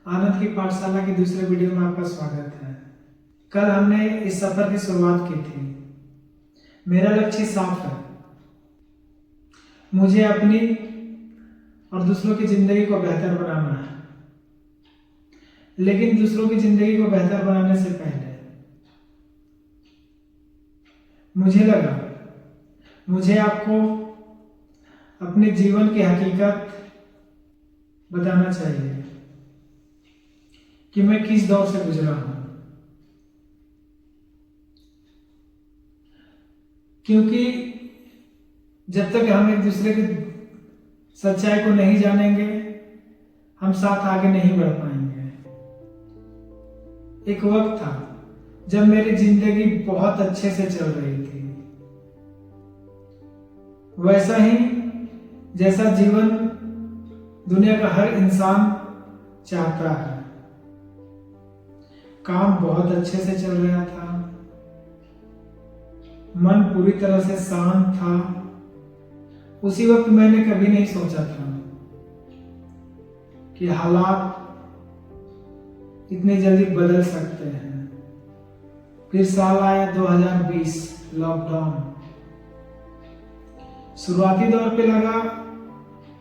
आनंद की पाठशाला की दूसरे वीडियो में आपका स्वागत है। कल हमने इस सफर की शुरुआत की थी। मेरा लक्ष्य साफ है, मुझे अपनी और दूसरों की जिंदगी को बेहतर बनाना है। लेकिन दूसरों की जिंदगी को बेहतर बनाने से पहले मुझे लगा मुझे आपको अपने जीवन की हकीकत बताना चाहिए कि मैं किस दौर से गुजरा हूं। क्योंकि जब तक हम एक दूसरे की सच्चाई को नहीं जानेंगे, हम साथ आगे नहीं बढ़ पाएंगे। एक वक्त था जब मेरी जिंदगी बहुत अच्छे से चल रही थी, वैसा ही जैसा जीवन दुनिया का हर इंसान चाहता है। काम बहुत अच्छे से चल रहा था, मन पूरी तरह से शांत था। उसी वक्त मैंने कभी नहीं सोचा था कि हालात इतनी जल्दी बदल सकते हैं। फिर साल आया 2020, लॉकडाउन। शुरुआती दौर पे लगा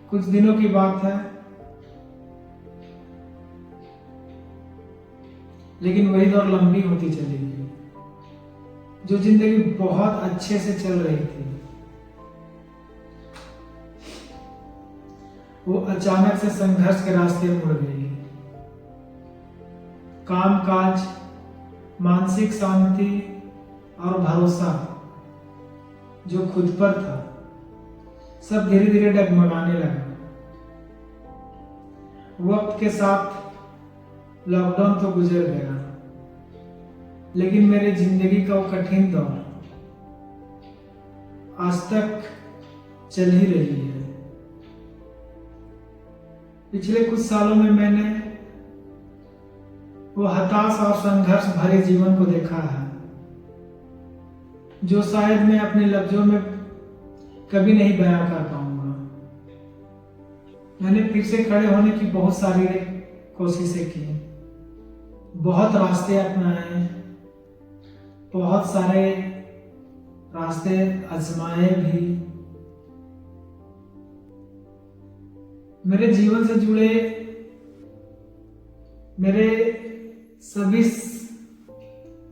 कुछ दिनों की बात है, लेकिन वही दौर लंबी होती चली गई। जो जिंदगी बहुत अच्छे से चल रही थी, वो अचानक से संघर्ष के रास्ते मुड़ गई। काम काज, मानसिक शांति और भरोसा जो खुद पर था, सब धीरे धीरे डगमगाने लगा। वक्त के साथ लॉकडाउन तो गुजर गया, लेकिन मेरे जिंदगी का वो कठिन दौर आज तक चल ही रही है। पिछले कुछ सालों में मैंने वो हताश और संघर्ष भरे जीवन को देखा है, जो शायद मैं अपने लफ्जों में कभी नहीं बयां कर पाऊंगा। मैंने फिर से खड़े होने की बहुत सारी कोशिशें की, बहुत रास्ते अपनाए, बहुत सारे रास्ते आजमाए भी। मेरे जीवन से जुड़े मेरे सभी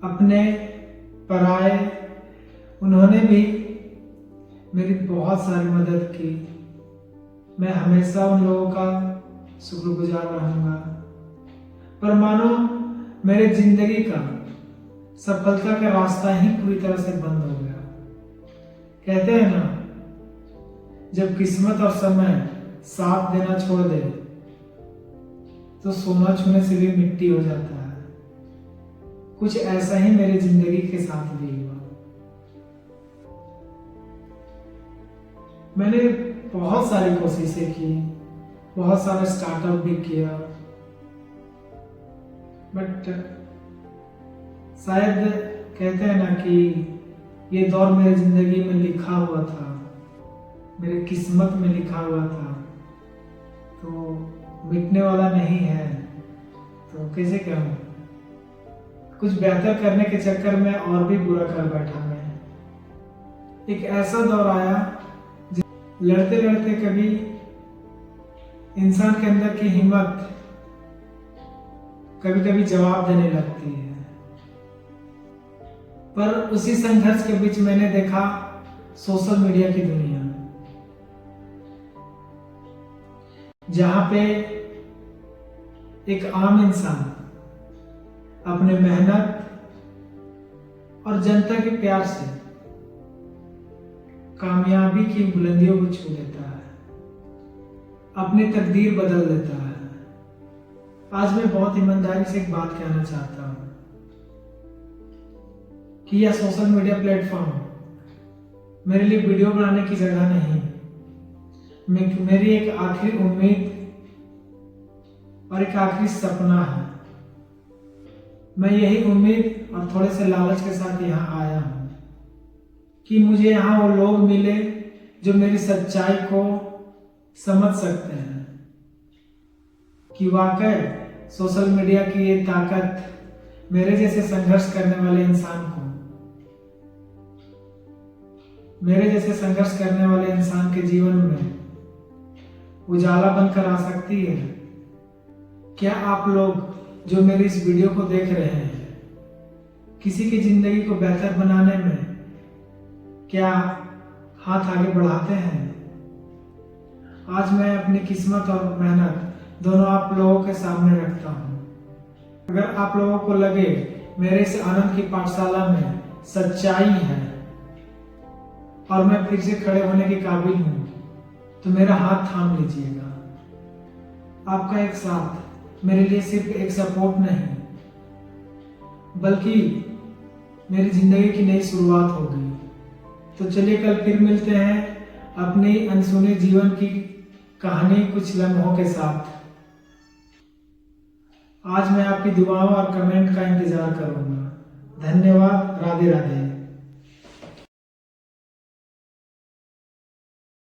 अपने पराए, उन्होंने भी मेरी बहुत सारी मदद की। मैं हमेशा उन लोगों का शुक्रगुजार रहूंगा। पर मानो मेरे जिंदगी का सफलता का रास्ता ही पूरी तरह से बंद हो गया। कहते हैं ना, जब किस्मत और समय साथ देना छोड़ दे तो सोना छूने से भी मिट्टी हो जाता है। कुछ ऐसा ही मेरी जिंदगी के साथ भी हुआ। मैंने बहुत सारी कोशिशें की, बहुत सारा स्टार्टअप भी किया, बट शायद कहते हैं ना कि ये दौर मेरी जिंदगी में लिखा हुआ था, मेरी किस्मत में लिखा हुआ था, तो मिटने वाला नहीं है। तो कैसे कहूँ, कुछ बेहतर करने के चक्कर में और भी बुरा कर बैठा मैं। एक ऐसा दौर आया, लड़ते लड़ते कभी इंसान के अंदर की हिम्मत कभी कभी जवाब देने लगती है। पर उसी संघर्ष के बीच मैंने देखा सोशल मीडिया की दुनिया, जहां पे एक आम इंसान अपने मेहनत और जनता के प्यार से कामयाबी की बुलंदियों को छू लेता है, अपनी तकदीर बदल देता है। आज मैं बहुत ईमानदारी से एक बात कहना चाहता हूं कि यह सोशल मीडिया प्लेटफॉर्म मेरे लिए वीडियो बनाने की जगह नहीं, मेरी एक आखिरी उम्मीद और एक आखिरी सपना है। मैं यही उम्मीद और थोड़े से लालच के साथ यहाँ आया हूँ कि मुझे यहाँ वो लोग मिले जो मेरी सच्चाई को समझ सकते हैं कि वाकई सोशल मीडिया की ये ताकत मेरे जैसे संघर्ष करने वाले इंसान को, मेरे जैसे संघर्ष करने वाले इंसान के जीवन में उजाला बनकर आ सकती है। क्या आप लोग जो मेरी इस वीडियो को देख रहे हैं किसी की जिंदगी को बेहतर बनाने में क्या हाथ आगे बढ़ाते हैं? आज मैं अपनी किस्मत और मेहनत दोनों आप लोगों के सामने रखता हूँ। अगर आप लोगों को लगे मेरे इस आनंद की पाठशाला में सच्चाई है और मैं फिर से खड़े होने के काबिल हूँ, तो मेरा हाथ थाम लीजिएगा। आपका एक साथ मेरे लिए सिर्फ एक सपोर्ट नहीं, बल्कि मेरी जिंदगी की नई शुरुआत होगी। तो चलिए कल फिर मिलते हैं अपनी अनसुने जीवन की कहानी कुछ लम्हों के साथ। आज मैं आपकी दुआओं और कमेंट का इंतजार करूंगा। धन्यवाद। राधे राधे।